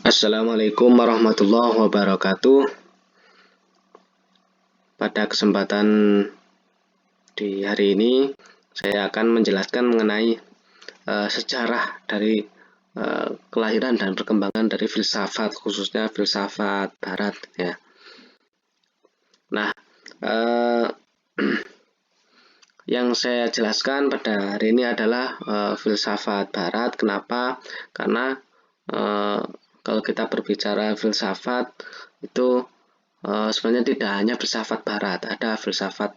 Assalamualaikum warahmatullahi wabarakatuh. Pada kesempatan di hari ini, saya akan menjelaskan mengenai sejarah dari kelahiran dan perkembangan dari filsafat, khususnya filsafat Barat. Ya. Nah, eh, yang saya jelaskan pada hari ini adalah filsafat Barat. Kenapa? Karena kalau kita berbicara filsafat itu sebenarnya tidak hanya filsafat Barat, ada filsafat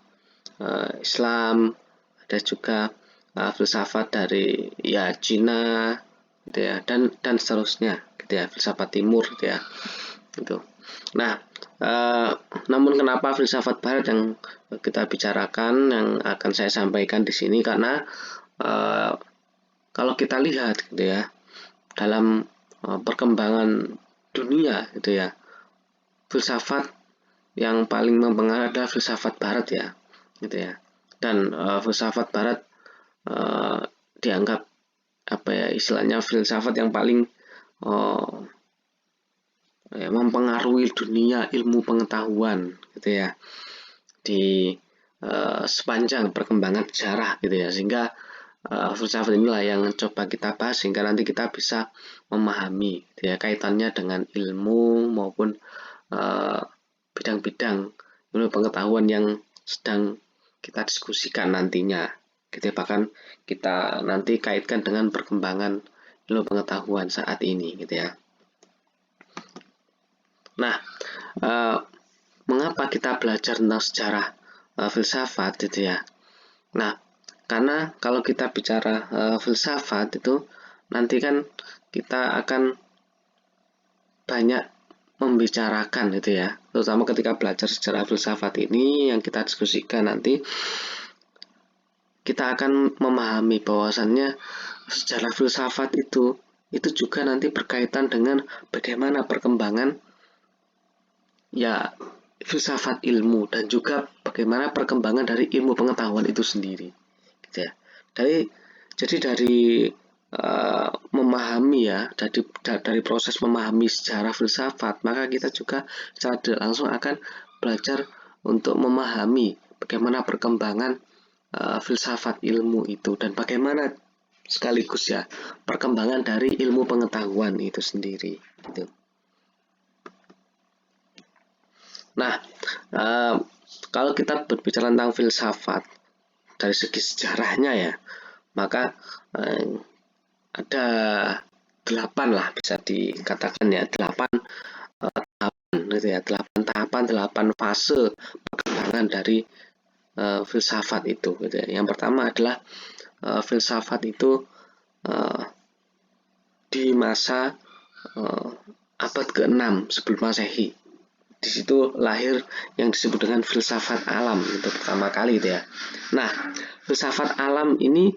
Islam, ada juga filsafat dari ya Cina, gitu ya, dan seterusnya, gitu ya, filsafat Timur, gitu ya, gitu. Nah, namun kenapa filsafat Barat yang kita bicarakan, yang akan saya sampaikan di sini, karena kalau kita lihat, gitu ya, dalam perkembangan dunia, gitu ya, filsafat yang paling mempengaruhi adalah filsafat Barat ya, gitu ya. Dan filsafat Barat dianggap apa ya istilahnya filsafat yang paling mempengaruhi dunia ilmu pengetahuan, gitu ya, di sepanjang perkembangan sejarah, gitu ya. Sehingga filsafat inilah yang coba kita bahas sehingga nanti kita bisa memahami, gitu ya, kaitannya dengan ilmu maupun bidang-bidang ilmu pengetahuan yang sedang kita diskusikan nantinya, gitu ya. Bahkan kita nanti kaitkan dengan perkembangan ilmu pengetahuan saat ini, gitu ya. Nah, mengapa kita belajar tentang sejarah filsafat, gitu ya. Nah, karena kalau kita bicara filsafat itu nanti kan kita akan banyak membicarakan, gitu ya, terutama ketika belajar sejarah filsafat ini yang kita diskusikan nanti, kita akan memahami bahwasannya sejarah filsafat itu juga nanti berkaitan dengan bagaimana perkembangan ya filsafat ilmu dan juga bagaimana perkembangan dari ilmu pengetahuan itu sendiri, gitu ya. Jadi dari memahami ya, dari proses memahami sejarah filsafat, maka kita juga secara tidak langsung akan belajar untuk memahami bagaimana perkembangan filsafat ilmu itu dan bagaimana sekaligus ya perkembangan dari ilmu pengetahuan itu sendiri, gitu. Nah, kalau kita berbicara tentang filsafat dari segi sejarahnya ya, maka ada 8 lah bisa dikatakan ya, 8 tahapan, gitu ya, 8 tahapan, 8 fase perkembangan dari filsafat itu, gitu ya. Yang pertama adalah filsafat itu di masa abad ke-6 sebelum Masehi. Di situ lahir yang disebut dengan filsafat alam itu pertama kali, gitu ya. Nah, filsafat alam ini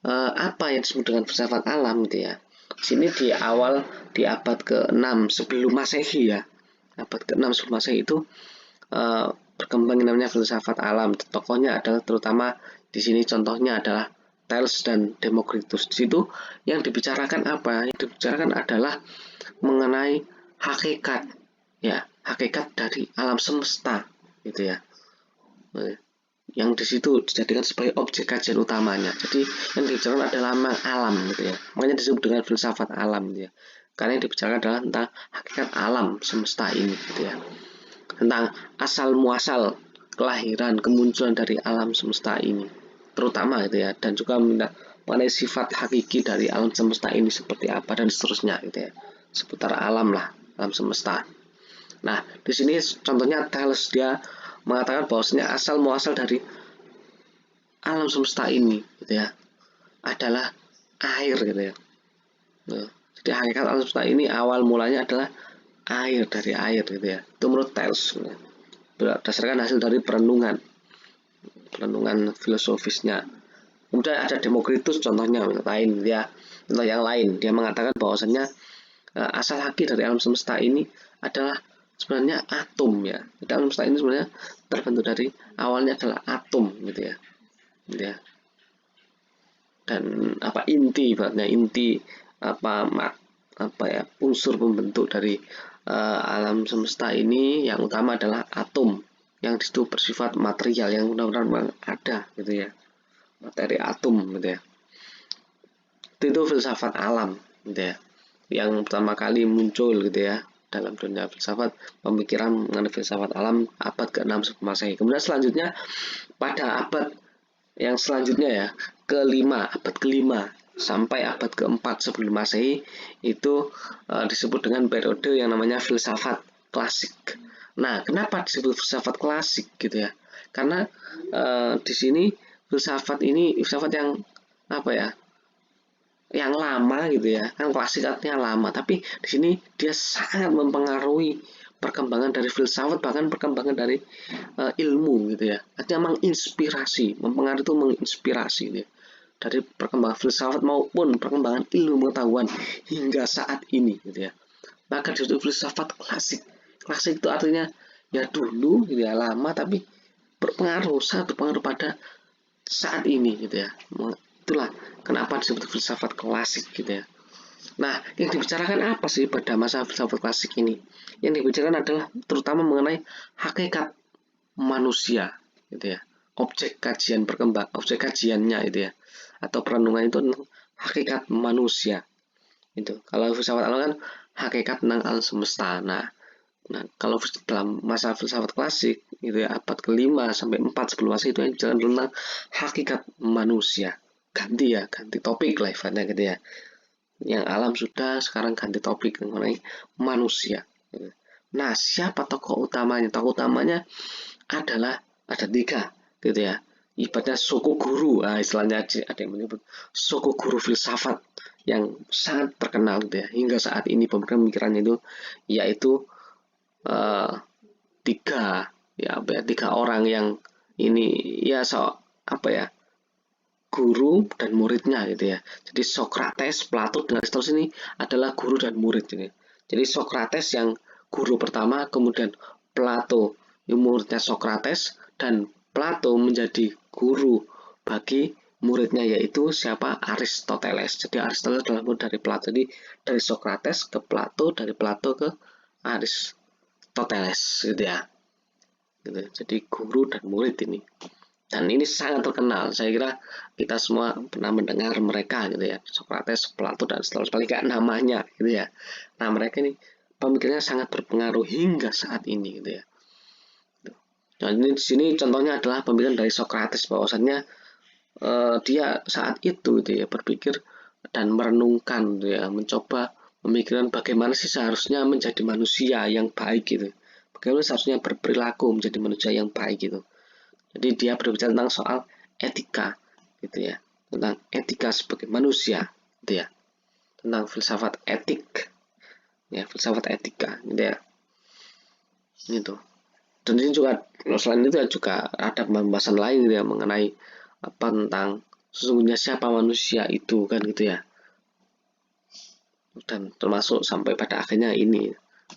apa yang disebut dengan filsafat alam, gitu ya. Sini di awal di abad ke-6 sebelum Masehi ya. Abad ke-6 sebelum Masehi itu berkembang namanya filsafat alam. Tokohnya adalah terutama di sini contohnya adalah Thales dan Demokritus. Di situ yang dibicarakan apa? Yang dibicarakan adalah mengenai hakikat ya, hakikat dari alam semesta, gitu ya. Yang di situ dijadikan sebagai objek kajian utamanya. Jadi yang dibicarakan adalah alam, gitu ya. Makanya disebut dengan filsafat alam, gitu ya. Karena yang dibicarakan adalah tentang hakikat alam semesta ini, gitu ya. Tentang asal muasal kelahiran kemunculan dari alam semesta ini, terutama, gitu ya. Dan juga mengenai sifat hakiki dari alam semesta ini seperti apa dan seterusnya, gitu ya. Seputar alam lah, alam semesta. Nah, di sini contohnya Thales, dia mengatakan bahwasanya asal muasal dari alam semesta ini, gitu ya, adalah air, gitu ya. Nah, jadi hakikat alam semesta ini awal mulanya adalah air, dari air, gitu ya. Itu menurut Thales, gitu ya. Berdasarkan hasil dari perenungan filosofisnya. Kemudian ada Demokritus contohnya lain, dia contoh yang lain, dia mengatakan bahwasanya asal hakiki dari alam semesta ini adalah sebenarnya atom ya. Jadi alam semesta ini sebenarnya terbentuk dari awalnya adalah atom, gitu ya. Gitu ya. Dan apa inti, ibaratnya inti apa unsur pembentuk dari alam semesta ini yang utama adalah atom yang disitu bersifat material yang benar-benar ada gitu ya, materi atom gitu ya. Itu filsafat alam gitu ya, yang pertama kali muncul gitu ya dalam dunia filsafat. Pemikiran mengenai filsafat alam abad ke-6 sebelum Masehi. Kemudian selanjutnya pada abad yang selanjutnya ya, abad kelima sampai abad keempat sebelum Masehi itu disebut dengan periode yang namanya filsafat klasik. Nah, kenapa disebut filsafat klasik gitu ya? Karena di sini filsafat yang apa ya? Yang lama gitu ya. Kan klasik artinya lama, tapi di sini dia sangat mempengaruhi perkembangan dari filsafat, bahkan perkembangan dari ilmu gitu ya. Artinya menginspirasi, mempengaruhi itu menginspirasi gitu ya. Dari perkembangan filsafat maupun perkembangan ilmu pengetahuan hingga saat ini gitu ya. Maka disebut filsafat klasik. Klasik itu artinya ya dulu gitu ya, lama, tapi sangat berpengaruh pada saat ini gitu ya. Itulah kenapa disebut filsafat klasik gitu ya. Nah, yang dibicarakan apa sih pada masa filsafat klasik ini? Yang dibicarakan adalah terutama mengenai hakikat manusia gitu ya. Objek kajiannya itu ya. Atau perenungan itu tentang hakikat manusia. Itu. Kalau filsafat alam kan hakikat tentang alam semesta. Nah, kalau dalam masa filsafat klasik itu ya, abad ke-5 sampai 4 sebelum Masehi itu yang bicara tentang hakikat manusia. Ganti topik lah ibaratnya gitu ya. Yang alam sudah, sekarang ganti topik mengenai manusia. Nah, siapa tokoh utamanya? Tokoh utamanya adalah ada 3 gitu ya. Ibaratnya suku guru, istilahnya ada yang menyebut suku guru filsafat yang sangat terkenal gitu ya. Hingga saat ini pemikiran-pemikirannya itu yaitu uh, 3 orang yang ini ya guru dan muridnya gitu ya. Jadi Socrates, Plato dan Aristoteles ini adalah guru dan murid ini. Jadi Socrates yang guru pertama, kemudian Plato yang muridnya Socrates, dan Plato menjadi guru bagi muridnya yaitu siapa? Aristoteles. Jadi Aristoteles adalah murid dari Plato. Jadi dari Socrates ke Plato, dari Plato ke Aristoteles gitu ya. Gitu. Jadi guru dan murid ini. Dan ini sangat terkenal. Saya kira kita semua pernah mendengar mereka gitu ya. Socrates, Plato, dan Aristoteles. Paling nggak namanya gitu ya. Nah, mereka ini pemikirannya sangat berpengaruh hingga saat ini gitu ya. Nah, ini di sini contohnya adalah pemikiran dari Socrates, bahwasannya dia saat itu gitu ya berpikir dan merenungkan gitu ya, mencoba memikirkan bagaimana sih seharusnya menjadi manusia yang baik gitu. Bagaimana seharusnya berperilaku menjadi manusia yang baik gitu. Jadi dia berbicara tentang soal etika gitu ya, tentang etika sebagai manusia gitu ya, tentang filsafat etik ya, filsafat etika gitu ya, gitu. Dan ini juga selain itu juga ada pembahasan lain gitu ya mengenai apa tentang sesungguhnya siapa manusia itu kan gitu ya, dan termasuk sampai pada akhirnya ini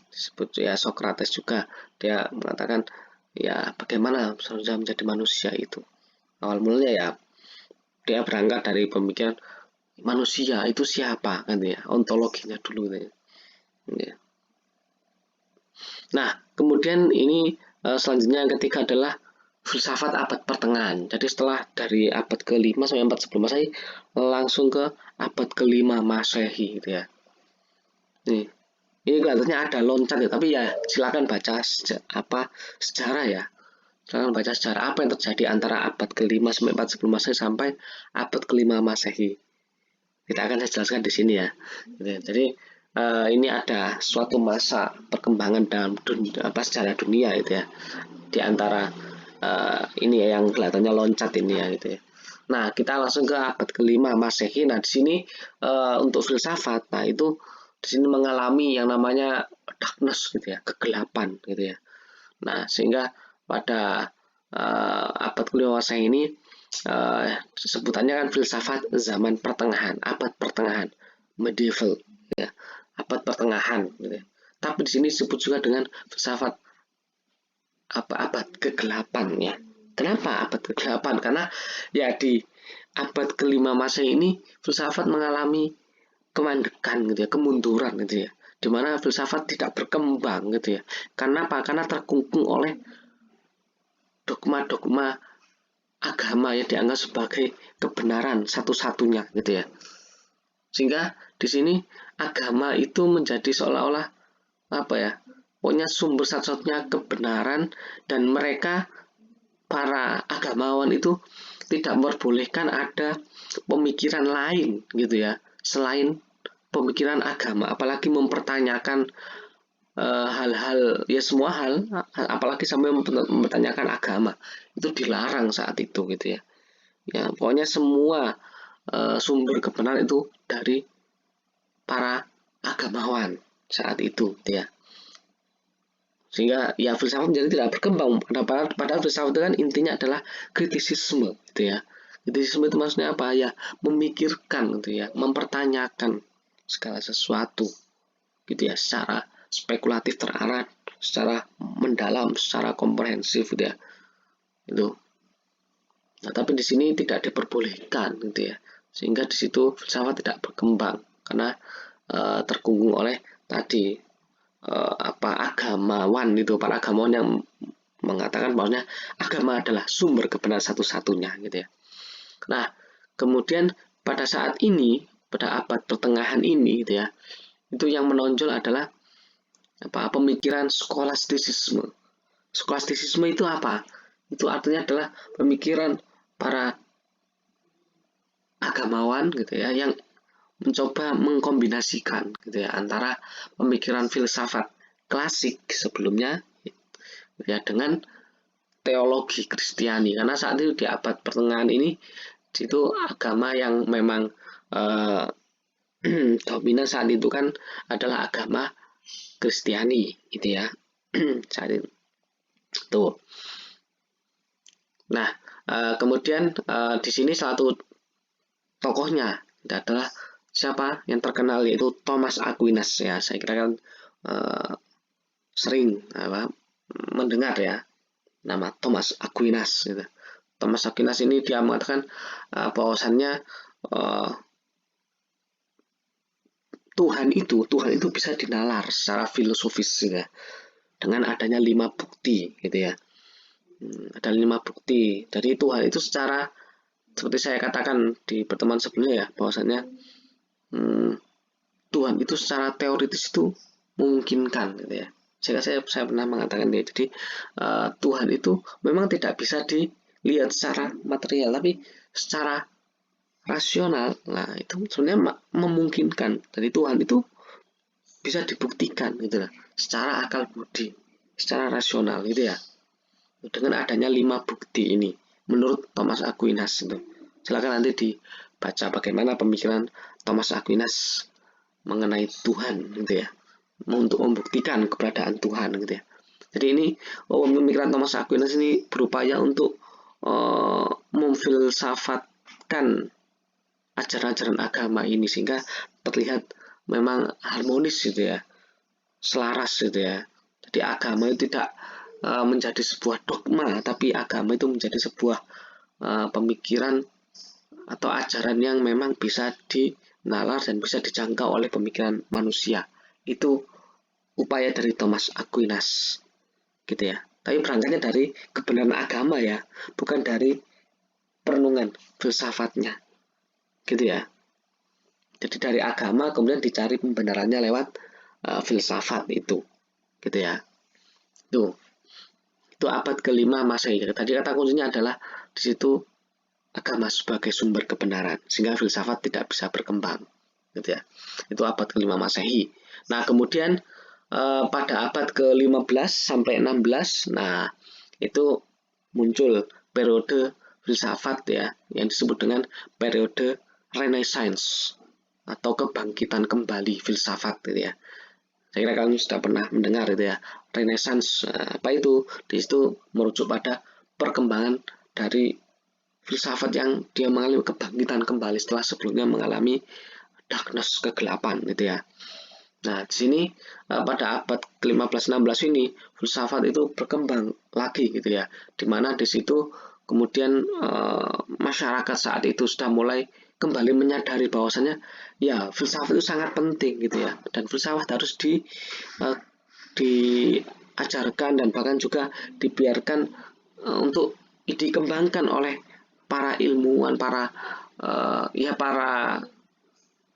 disebut ya Socrates juga dia mengatakan ya bagaimana seharusnya menjadi manusia itu. Awal mulanya ya dia berangkat dari pemikiran manusia itu siapa kan ya, ontologinya dulu ya. Nah, kemudian ini selanjutnya yang ketiga adalah filsafat abad pertengahan. Jadi setelah dari abad ke-5 sampai 4 sebelum Masehi langsung ke abad ke-5 Masehi gitu ya. Nih, ini kelihatannya ada loncat ya, tapi ya silakan baca sejarah ya. Silakan baca sejarah apa yang terjadi antara abad ke-5 sampai 4 sebelum Masehi sampai abad ke-5 Masehi. Kita akan saya jelaskan di sini ya. Jadi ini ada suatu masa perkembangan dalam sejarah dunia gitu ya. Di antara ini ya yang kelihatannya loncat ini ya gitu ya. Nah, kita langsung ke abad ke-5 Masehi. Nah, di sini untuk filsafat, nah itu di sini mengalami yang namanya darkness gitu ya, kegelapan gitu ya. Nah, sehingga pada abad ke-5 Masehi ini sebutannya kan filsafat zaman pertengahan, abad pertengahan, medieval ya, abad pertengahan gitu ya. Tapi di sini disebut juga dengan filsafat abad ke-8 ya. Kenapa abad ke-8? Karena ya di abad ke-5 Masehi ini filsafat mengalami kemandekan gitu ya, kemunduran gitu ya, dimana filsafat tidak berkembang gitu ya. Karena apa? Karena terkungkung oleh dogma-dogma agama yang dianggap sebagai kebenaran satu-satunya gitu ya. Sehingga di sini agama itu menjadi seolah-olah apa ya? Pokoknya sumber satu-satunya kebenaran, dan mereka para agamawan itu tidak memperbolehkan ada pemikiran lain gitu ya selain pemikiran agama, apalagi mempertanyakan hal-hal ya, semua hal, apalagi sampai mempertanyakan agama, itu dilarang saat itu gitu ya. Ya pokoknya semua sumber kebenaran itu dari para agamawan saat itu gitu ya. Sehingga ya filsafat menjadi tidak berkembang. Padahal filsafat itu kan intinya adalah kritisisme gitu ya. Kritisisme itu maksudnya apa ya? Memikirkan gitu ya, mempertanyakan segala sesuatu gitu ya, secara spekulatif terarah, secara mendalam, secara komprehensif gitu ya. Itu. Nah, tapi di sini tidak diperbolehkan gitu ya. Sehingga di situ filsafat tidak berkembang karena terkungkung oleh tadi agamawan itu, para agamawan yang mengatakan bahwasanya agama adalah sumber kebenaran satu-satunya gitu ya. Nah, kemudian pada saat ini, pada abad pertengahan ini gitu ya, itu yang menonjol adalah pemikiran skolastisisme. Skolastisisme itu apa? Itu artinya adalah pemikiran para agamawan gitu ya, yang mencoba mengkombinasikan gitu ya antara pemikiran filsafat klasik sebelumnya ya dengan teologi Kristiani, karena saat itu di abad pertengahan ini itu agama yang memang eh, dominan saat itu kan adalah agama Kristiani gitu ya. Saat itu tuh. Nah, kemudian di sini satu tokohnya adalah siapa yang terkenal, yaitu Thomas Aquinas ya. Saya kira kan sering mendengar ya nama Thomas Aquinas gitu. Thomas Aquinas ini dia mengatakan bahwasannya uh, Tuhan itu bisa dinalar secara filosofis ya, dengan adanya 5 bukti gitu ya. Ada 5 bukti. Jadi Tuhan itu secara, seperti saya katakan di pertemuan sebelumnya ya, bahwasannya Tuhan itu secara teoritis itu memungkinkan gitu ya. Saya pernah mengatakan dia. Jadi Tuhan itu memang tidak bisa dilihat secara material, tapi secara rasional. Nah, itu sebenarnya memungkinkan. Jadi Tuhan itu bisa dibuktikan gitu lah, secara akal budi, secara rasional gitu ya. Dengan adanya 5 bukti ini, menurut Thomas Aquinas itu. Silakan nanti dibaca bagaimana pemikiran Thomas Aquinas mengenai Tuhan gitu ya, untuk membuktikan keberadaan Tuhan gitu ya. Jadi ini pemikiran Thomas Aquinas ini berupaya untuk memfilsafatkan ajaran-ajaran agama ini sehingga terlihat memang harmonis gitu ya, selaras gitu ya. Jadi agama itu tidak menjadi sebuah dogma, tapi agama itu menjadi sebuah pemikiran atau ajaran yang memang bisa dinalar dan bisa dijangkau oleh pemikiran manusia. Itu upaya dari Thomas Aquinas gitu ya. Tapi berangkatnya dari kebenaran agama ya, bukan dari perenungan filsafatnya gitu ya. Jadi dari agama kemudian dicari pembenarannya lewat filsafat itu gitu ya. Itu abad ke-5 Masehi. Tadi kata kuncinya adalah di situ agama sebagai sumber kebenaran, sehingga filsafat tidak bisa berkembang gitu ya. Itu abad ke-5 Masehi. Nah, kemudian pada abad ke-15 sampai 16, nah itu muncul periode filsafat ya, yang disebut dengan periode Renaissance atau kebangkitan kembali filsafat gitu ya. Saya kira kalian sudah pernah mendengar itu ya, Renaissance. Apa itu? Di situ merujuk pada perkembangan dari filsafat yang dia mengalami kebangkitan kembali setelah sebelumnya mengalami darkness, kegelapan gitu ya. Nah, di sini pada abad ke-15-16 ini filsafat itu berkembang lagi gitu ya. Di mana di situ kemudian masyarakat saat itu sudah mulai kembali menyadari bahwasannya ya filsafat itu sangat penting gitu ya, dan filsafat harus diajarkan dan bahkan juga dibiarkan untuk dikembangkan oleh para ilmuwan, para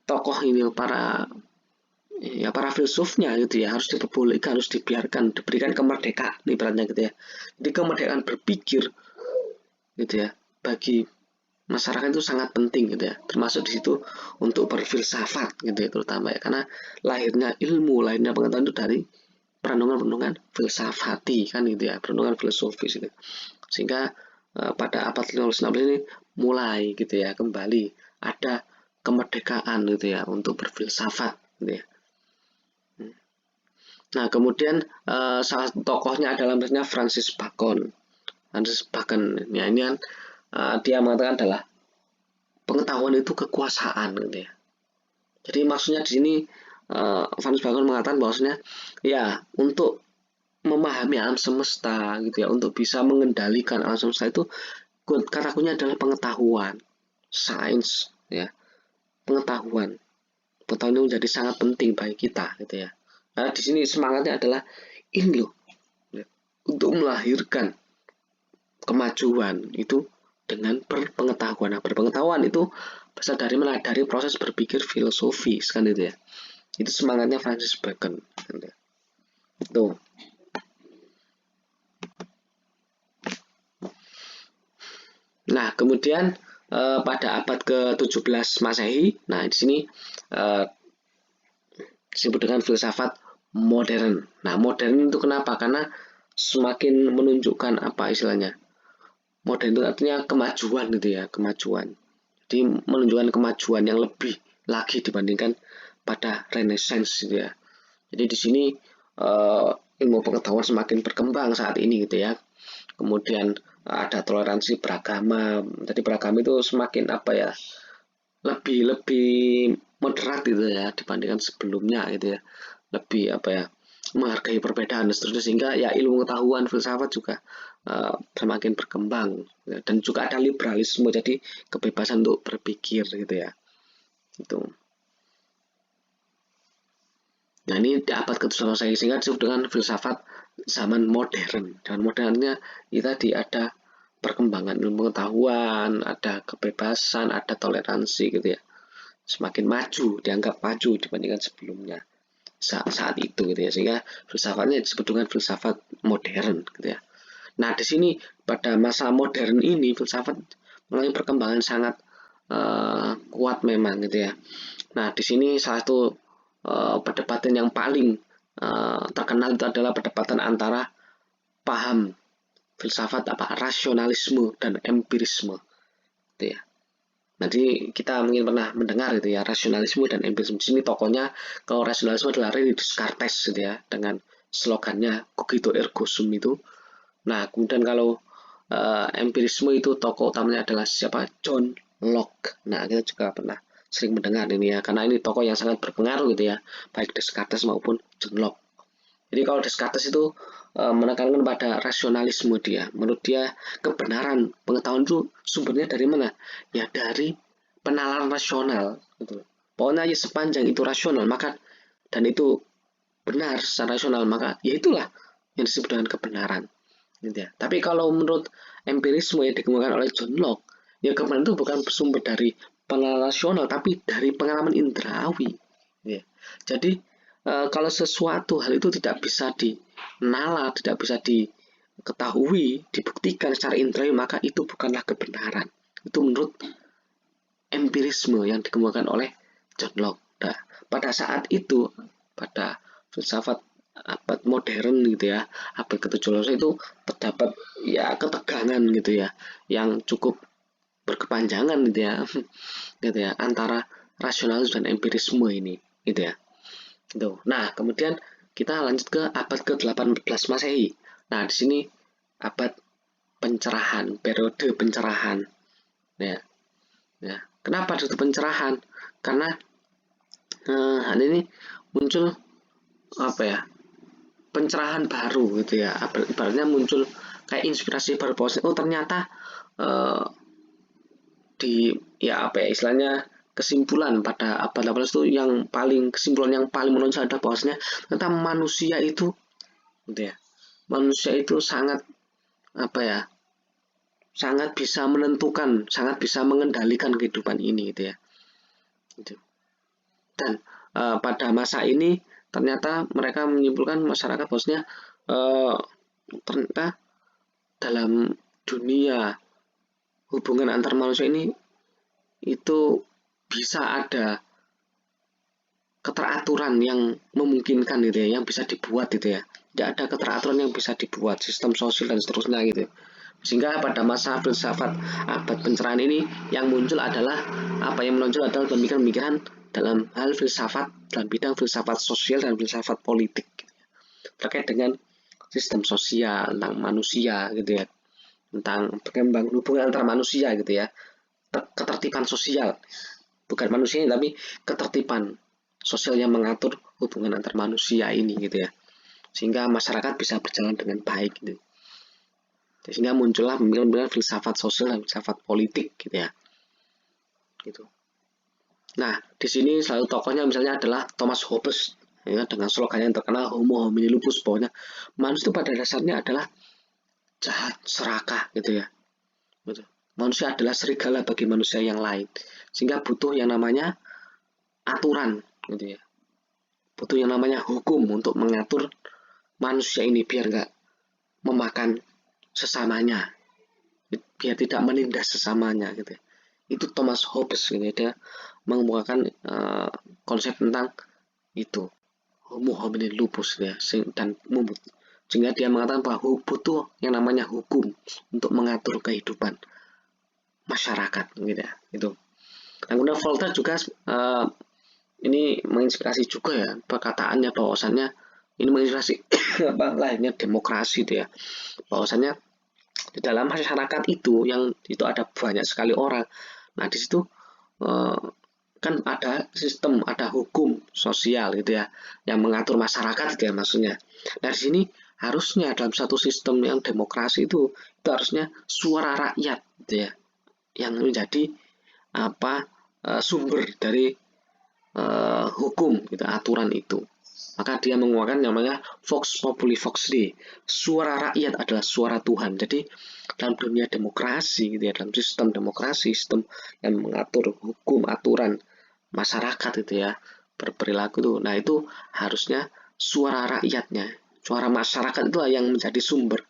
tokoh ini, para filsufnya gitu ya, harus diperbolehkan, harus dibiarkan, diberikan kemerdekaan ibaratnya gitu ya. Jadi kemerdekaan berpikir gitu ya bagi masyarakat itu sangat penting gitu ya, termasuk di situ untuk berfilsafat gitu ya terutama ya, karena lahirnya pengetahuan itu dari perenungan-perenungan filsafati kan gitu ya, perenungan filosofis gitu. Sehingga pada abad 15-16 ini mulai gitu ya kembali ada kemerdekaan gitu ya untuk berfilsafat gitu ya. Nah, kemudian salah satu tokohnya adalah misalnya Francis Bacon. Francis Bacon ya, ini kan dia mengatakan adalah pengetahuan itu kekuasaan gitu ya. Jadi maksudnya di sini Francis Bacon mengatakan bahwasanya ya untuk memahami alam semesta gitu ya, untuk bisa mengendalikan alam semesta itu kata kuncinya adalah pengetahuan, sains ya, pengetahuan. Pengetahuan itu menjadi sangat penting bagi kita gitu ya. Karena di sini semangatnya adalah ini loh, ya, untuk melahirkan kemajuan itu dengan berpengetahuan. Nah, berpengetahuan itu berasal dari mana? Dari proses berpikir filosofis kan itu ya. Itu semangatnya Francis Bacon. Gitu. Tuh. Nah, kemudian pada abad ke-17 Masehi, nah di sini disebut dengan filsafat modern. Nah, modern itu kenapa? Karena semakin menunjukkan apa istilahnya? Modern itu artinya kemajuan gitu ya, kemajuan. Jadi menunjukkan kemajuan yang lebih lagi dibandingkan pada Renaissance gitu ya. Jadi di sini ilmu pengetahuan semakin berkembang saat ini gitu ya. Kemudian ada toleransi beragama. Jadi beragama itu semakin apa ya? Lebih moderat gitu ya dibandingkan sebelumnya gitu ya. Lebih apa ya? Menghargai perbedaan dan seterusnya, sehingga ya ilmu pengetahuan filsafat juga semakin berkembang ya. Dan juga ada liberalisme, jadi kebebasan untuk berpikir gitu ya itu. Nah ini di abad ke-17 saya sehingga disebut dengan filsafat zaman modern. Dan modernnya kita tadi ada perkembangan ilmu pengetahuan, ada kebebasan, ada toleransi gitu ya. Semakin maju, dianggap maju dibandingkan sebelumnya saat itu gitu ya, sehingga filsafatnya disebut dengan filsafat modern gitu ya. Nah di sini pada masa modern ini filsafat mengalami perkembangan sangat kuat memang gitu ya. Nah di sini salah satu perdebatan yang paling terkenal itu adalah perdebatan antara paham filsafat apa rasionalisme dan empirisme gitu ya. Nanti kita mungkin pernah mendengar itu ya, rasionalisme dan empirisme. Di sini tokohnya kalau rasionalisme adalah René Descartes gitu ya, dengan slogannya cogito ergo sum itu. Nah, kemudian kalau empirisme itu tokoh utamanya adalah siapa? John Locke. Nah, kita juga pernah sering mendengar ini ya, karena ini tokoh yang sangat berpengaruh gitu ya, baik Descartes maupun John Locke. Jadi kalau Descartes itu menekankan pada rasionalisme dia. Menurut dia kebenaran pengetahuan itu sumbernya dari mana? Ya dari penalaran rasional. Gitu. Pokoknya ya sepanjang itu rasional maka dan itu benar secara rasional maka ya itulah yang disebut dengan kebenaran. Gitu ya. Tapi kalau menurut empirisme yang dikembangkan oleh John Locke, ya kebenaran itu bukan bersumber dari penalaran rasional tapi dari pengalaman indrawi. Ya. Jadi kalau sesuatu hal itu tidak bisa dinalar, tidak bisa diketahui, dibuktikan secara indrawi, maka itu bukanlah kebenaran. Itu menurut empirisme yang dikembangkan oleh John Locke. Nah, pada saat itu, pada filsafat abad modern gitu ya, abad ke-17 itu terdapat ya ketegangan gitu ya, yang cukup berkepanjangan gitu ya, gitu ya, antara rasionalisme dan empirisme ini, gitu ya. Gitu. Nah, kemudian kita lanjut ke abad ke-18 Masehi. Nah, di sini abad pencerahan, periode pencerahan. Ya, ya. Kenapa itu pencerahan? Karena hal ini muncul apa ya? Pencerahan baru gitu ya. Ibaratnya muncul kayak inspirasi baru, oh ternyata uh, di ya apa ya istilahnya kesimpulan pada abad 18 itu kesimpulan yang paling menonjol adalah bahwasanya tentang manusia itu gitu ya. Manusia itu sangat apa ya? Sangat bisa menentukan, sangat bisa mengendalikan kehidupan ini gitu ya. Gitu. Dan pada masa ini ternyata mereka menyimpulkan masyarakat bahwasanya ternyata dalam dunia hubungan antar manusia ini itu bisa ada keteraturan yang memungkinkan gitu ya, yang bisa dibuat gitu ya. Tidak ada keteraturan yang bisa dibuat, sistem sosial dan seterusnya gitu. Sehingga pada masa filsafat abad pencerahan ini yang muncul adalah apa yang menonjol adalah pemikiran-pemikiran dalam hal filsafat, dalam bidang filsafat sosial dan filsafat politik gitu ya. Terkait dengan sistem sosial, tentang manusia gitu ya, tentang berkembang hubungan antar manusia gitu ya, ketertiban sosial, bukan manusia tapi ketertiban sosial yang mengatur hubungan antar manusia ini gitu ya, sehingga masyarakat bisa berjalan dengan baik gitu. Sehingga muncullah pemikiran-pemikiran filsafat sosial dan filsafat politik gitu ya. Gitu. Nah, di sini selalu tokohnya misalnya adalah Thomas Hobbes ya, dengan slogan yang terkenal Homo homini lupus, bahwa manusia itu pada dasarnya adalah jahat, serakah gitu ya. Gitu. Manusia adalah serigala bagi manusia yang lain, sehingga butuh yang namanya aturan gitu ya. Butuh yang namanya hukum untuk mengatur manusia ini biar nggak memakan sesamanya, biar tidak menindas sesamanya gitu. Itu Thomas Hobbes gitu ya. Dia mengemukakan konsep tentang itu Homo homini lupus gitu ya, dan sehingga dia mengatakan bahwa butuh yang namanya hukum untuk mengatur kehidupan masyarakat gitu ya. Itu. Dan kemudian Voltaire juga ini menginspirasi juga ya perkataannya, bahwasannya ini menginspirasi apa lahirnya demokrasi itu ya, bahwasannya di dalam masyarakat itu yang itu ada banyak sekali orang. Nah di situ kan ada sistem, ada hukum sosial gitu ya, yang mengatur masyarakat gitu ya maksudnya. Dari sini harusnya dalam satu sistem yang demokrasi itu harusnya suara rakyat gitu ya, yang menjadi apa sumber dari hukum gitu, aturan itu. Maka dia mengeluarkan namanya Vox Populi Vox Dei. Suara rakyat adalah suara Tuhan. Jadi dalam dunia demokrasi gitu ya, dalam sistem demokrasi, sistem yang mengatur hukum, aturan masyarakat itu ya, berperilaku itu. Nah, itu harusnya suara rakyatnya, suara masyarakat itulah yang menjadi sumber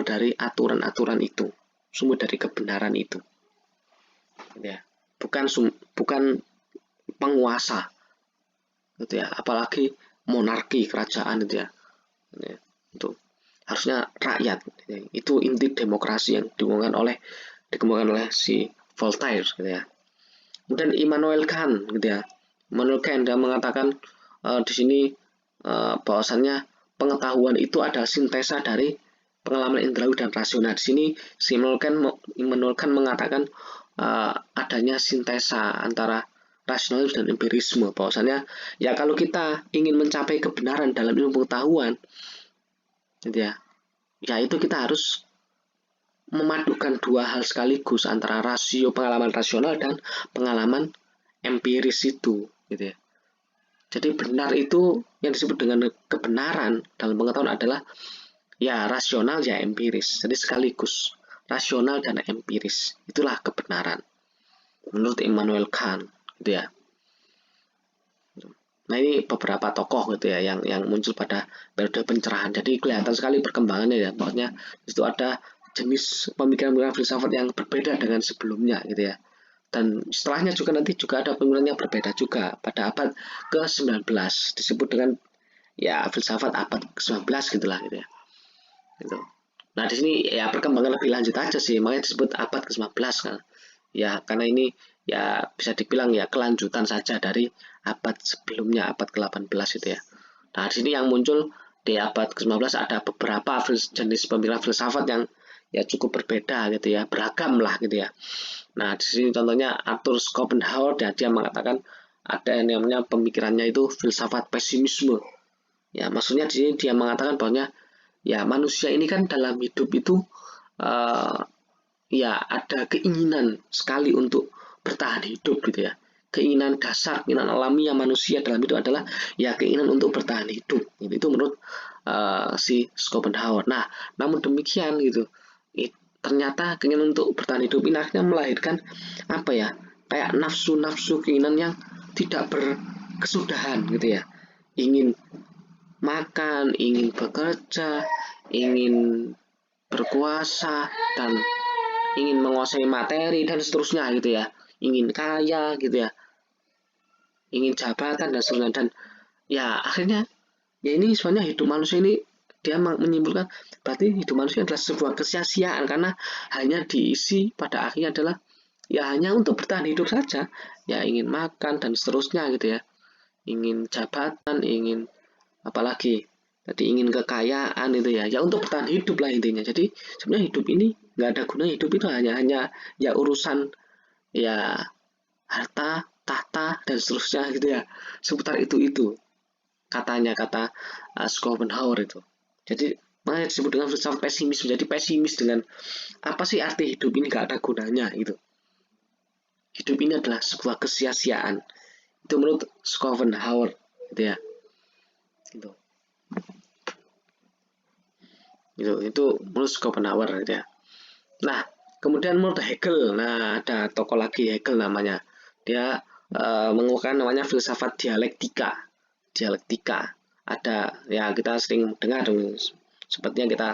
dari aturan-aturan itu, sumber dari kebenaran itu. Ya. Bukan penguasa gitu ya, apalagi monarki kerajaan gitu ya, itu harusnya rakyat gitu ya. Itu inti demokrasi yang dikembangkan oleh si Voltaire gitu ya. Kemudian Immanuel Kant gitu ya, Immanuel Kant dia mengatakan di sini bahwasannya pengetahuan itu adalah sintesa dari pengalaman indrawi dan rasional. Di sini si Immanuel Kant mengatakan adanya sintesa antara rasionalisme dan empirisme, bahwasannya ya kalau kita ingin mencapai kebenaran dalam ilmu pengetahuan gitu ya, itu kita harus memadukan dua hal sekaligus, antara pengalaman rasional dan pengalaman empiris itu gitu ya. Jadi benar itu yang disebut dengan kebenaran dalam pengetahuan adalah ya rasional ya empiris. Jadi sekaligus rasional dan empiris, itulah kebenaran menurut Immanuel Kant gitu ya. Nah ini beberapa tokoh gitu ya yang muncul pada periode pencerahan. Jadi kelihatan sekali perkembangannya ya, pokoknya itu ada jenis pemikiran-pemikiran filsafat yang berbeda dengan sebelumnya gitu ya. Dan setelahnya juga nanti juga ada pemikiran yang berbeda juga pada abad ke-19, disebut dengan ya filsafat abad ke-19 gitulah gitu ya. Gitu. Nah di sini ya perkembangan lebih lanjut aja sih, makanya disebut abad ke-19 kan. Ya karena ini ya bisa dibilang ya kelanjutan saja dari abad sebelumnya, abad ke-18 itu ya. Nah di sini yang muncul di abad ke-19 ada beberapa jenis pemikiran filsafat yang ya cukup berbeda gitu ya, beragam lah gitu ya. Nah di sini contohnya Arthur Schopenhauer, dia mengatakan ada yang namanya pemikirannya itu filsafat pesimisme. Ya maksudnya di sini dia mengatakan bahwa ya manusia ini kan dalam hidup itu uh, ya ada keinginan sekali untuk bertahan hidup gitu ya. Keinginan dasar, keinginan alamiah manusia dalam itu adalah ya keinginan untuk bertahan hidup. Gitu. Itu menurut si Schopenhauer. Nah, namun demikian gitu, ternyata keinginan untuk bertahan hidup ini akhirnya melahirkan apa ya? Kayak nafsu-nafsu keinginan yang tidak berkesudahan gitu ya. Ingin makan, ingin bekerja, ingin berkuasa dan ingin menguasai materi dan seterusnya gitu ya, ingin kaya gitu ya, ingin jabatan dan seterusnya. Dan ya akhirnya ya ini sebenarnya hidup manusia ini dia menyimpulkan berarti hidup manusia adalah sebuah kesia-siaan karena hanya diisi pada akhirnya adalah ya hanya untuk bertahan hidup saja, ya ingin makan dan seterusnya gitu ya, ingin jabatan, ingin apalagi tadi ingin kekayaan itu ya, ya untuk bertahan hidup lah intinya. Jadi sebenarnya hidup ini nggak ada gunanya, hidup itu hanya ya urusan ya harta, tahta dan seterusnya gitu ya, seputar itu katanya, kata Schopenhauer itu. Jadi makanya disebut dengan filsafat pesimis, menjadi pesimis dengan apa sih arti hidup ini gak ada gunanya gitu. Hidup ini adalah sebuah kesia-siaan. Itu menurut Schopenhauer gitu ya. Gitu. Itu menurut Schopenhauer gitu ya. Nah, kemudian menurut Hegel, nah ada tokoh lagi Hegel namanya. Dia mengemukakan namanya filsafat dialektika. Dialektika. Ada ya kita sering dengar sepertinya kita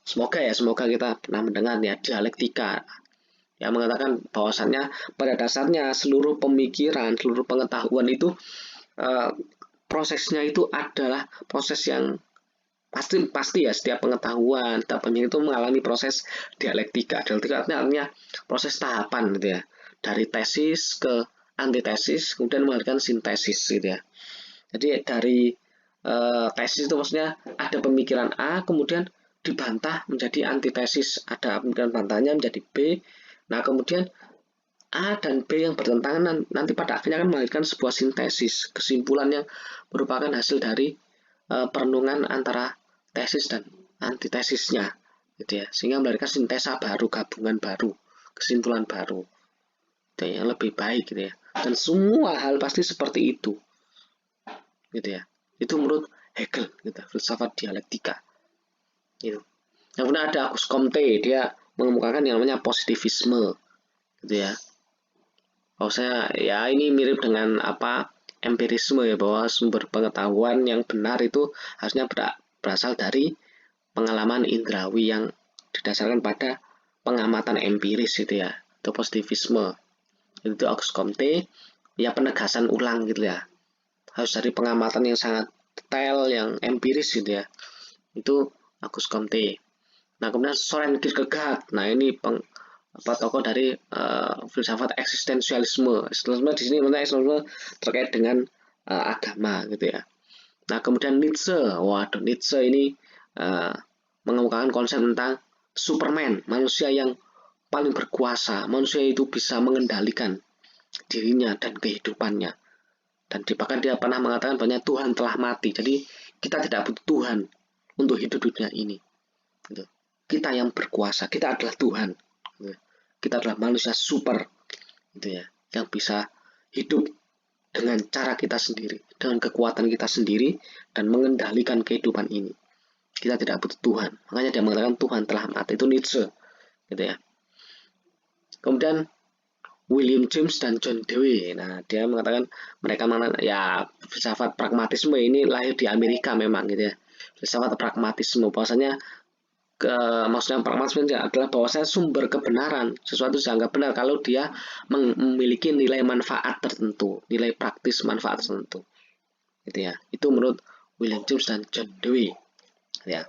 semoga kita pernah mendengar ya dialektika yang mengatakan bahwasannya pada dasarnya seluruh pemikiran, seluruh pengetahuan itu eh, prosesnya itu adalah proses yang pasti ya, setiap pengetahuan, setiap pemikiran itu mengalami proses dialektika. Dialektika artinya proses tahapan gitu ya, dari tesis ke antitesis kemudian menghasilkan sintesis gitu ya. Jadi dari tesis itu maksudnya ada pemikiran A kemudian dibantah menjadi antitesis, ada pemikiran bantahnya menjadi B. Nah kemudian A dan B yang bertentangan nanti pada akhirnya akan melahirkan sebuah sintesis, kesimpulan yang merupakan hasil dari perenungan antara tesis dan antitesisnya gitu ya, sehingga melahirkan sintesa baru, gabungan baru, kesimpulan baru gitu ya, yang lebih baik gitu ya. Dan semua hal pasti seperti itu gitu ya. Itu menurut Hegel gitu, filsafat dialektika gitu. Yang kemudian ada Auguste Comte, dia mengemukakan yang namanya positivisme gitu ya. Oh saya ya ini mirip dengan apa empirisme ya, bahwa sumber pengetahuan yang benar itu harusnya berasal dari pengalaman indrawi yang didasarkan pada pengamatan empiris gitu ya. Itu positivisme. Itu Auguste Comte, ya penegasan ulang gitu ya. Harus dari pengamatan yang sangat detail, yang empiris gitu ya. Itu Auguste Comte. Nah kemudian Soren Kierkegaard, nah ini tokoh dari filsafat eksistensialisme. Eksistensialisme di sini maksudnya eksistensialisme terkait dengan agama gitu ya. Nah kemudian Nietzsche, waduh Nietzsche ini uh, mengemukakan konsep tentang Superman, manusia yang paling berkuasa, manusia itu bisa mengendalikan dirinya dan kehidupannya. Dan bahkan dia pernah mengatakan bahwa Tuhan telah mati, jadi kita tidak butuh Tuhan untuk hidup di dunia ini. Gitu. Kita yang berkuasa, kita adalah Tuhan. Gitu. Kita adalah manusia super, gitu ya, yang bisa hidup dengan cara kita sendiri, dengan kekuatan kita sendiri, dan mengendalikan kehidupan ini. Kita tidak butuh Tuhan. Makanya dia mengatakan Tuhan telah mati. Itu Nietzsche, gitu ya. Kemudian William James dan John Dewey. Nah, dia mengatakan mereka ya filsafat pragmatisme ini lahir di Amerika memang gitu ya. Filsafat pragmatisme bahwasanya maksudnya pragmatisme adalah bahwasanya sumber kebenaran sesuatu dianggap benar kalau dia memiliki nilai manfaat tertentu, nilai praktis manfaat tertentu. Gitu ya. Itu menurut William James dan John Dewey. Ya.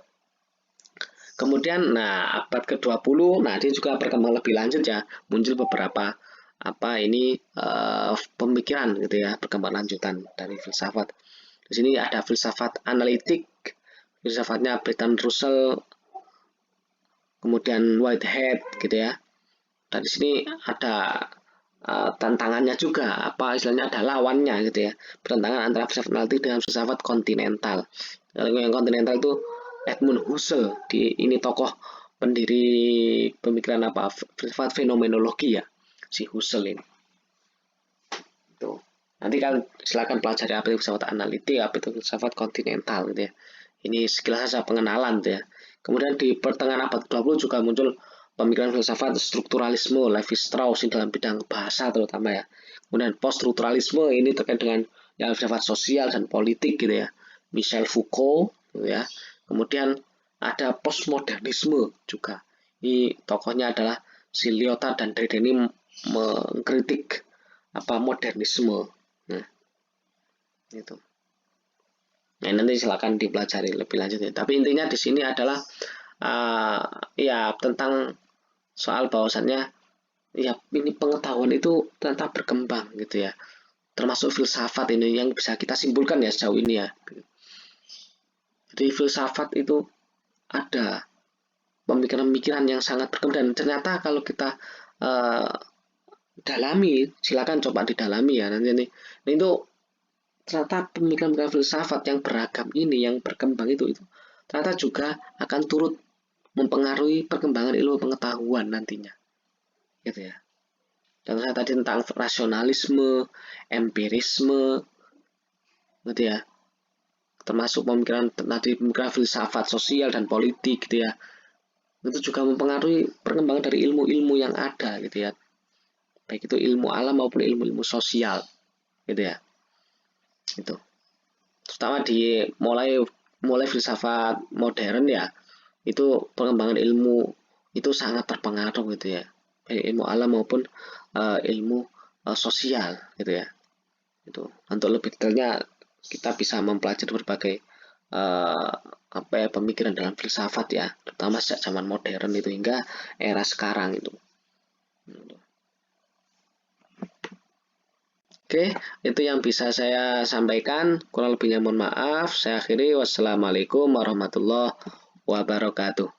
Kemudian abad ke-20, dia juga berkembang lebih lanjut ya, muncul beberapa pemikiran gitu ya, berkembang lanjutan dari filsafat. Di sini ada filsafat analitik, filsafatnya Bertrand Russell, kemudian Whitehead gitu ya. Dan di sini ada tantangannya juga, apa istilahnya ada lawannya gitu ya, pertentangan antara filsafat analitik dengan filsafat kontinental. Kalau yang kontinental itu Edmund Husserl, ini tokoh pendiri pemikiran apa, filsafat fenomenologi ya, si Husserl ini. Tuh. Nanti kan silakan pelajari apa itu filsafat analitik, apa itu filsafat kontinental gitu ya. Ini sekilas saja pengenalan gitu ya. Kemudian di pertengahan abad ke-20 juga muncul pemikiran filsafat strukturalisme, Levi Strauss dalam bidang bahasa terutama ya. Kemudian post-strukturalisme ini terkait dengan ya, filsafat sosial dan politik gitu ya. Michel Foucault gitu ya. Kemudian ada postmodernisme juga. Ini tokohnya adalah si Lyotard dan Derrida ini mengkritik apa modernisme. Nah, itu. Nah, nanti silakan dipelajari lebih lanjut ya. Tapi intinya di sini adalah uh, ya tentang soal bahwasannya ya ini pengetahuan itu ternyata berkembang gitu ya. Termasuk filsafat ini yang bisa kita simpulkan ya sejauh ini ya. Jadi filsafat itu ada pemikiran-pemikiran yang sangat berkembang dan ternyata kalau kita uh, dalami, silakan coba didalami ya nanti ini itu ternyata pemikiran-pemikiran filsafat yang beragam ini, yang berkembang itu ternyata juga akan turut mempengaruhi perkembangan ilmu pengetahuan nantinya, gitu ya. Contohnya tadi tentang rasionalisme, empirisme, gitu ya. Termasuk pemikiran tadi pemikiran filsafat sosial dan politik, gitu ya. Itu juga mempengaruhi perkembangan dari ilmu-ilmu yang ada, gitu ya. Baik itu ilmu alam maupun ilmu-ilmu sosial, gitu ya. Itu. Terutama di mulai mulai filsafat modern ya, itu pengembangan ilmu itu sangat terpengaruh gitu ya, baik ilmu alam maupun ilmu sosial gitu ya. Itu untuk lebih detailnya kita bisa mempelajari berbagai uh, apa ya, pemikiran dalam filsafat ya, terutama sejak zaman modern itu hingga era sekarang itu. Oke, itu yang bisa saya sampaikan. Kurang lebihnya mohon maaf. Saya akhiri. Wassalamualaikum warahmatullahi wabarakatuh.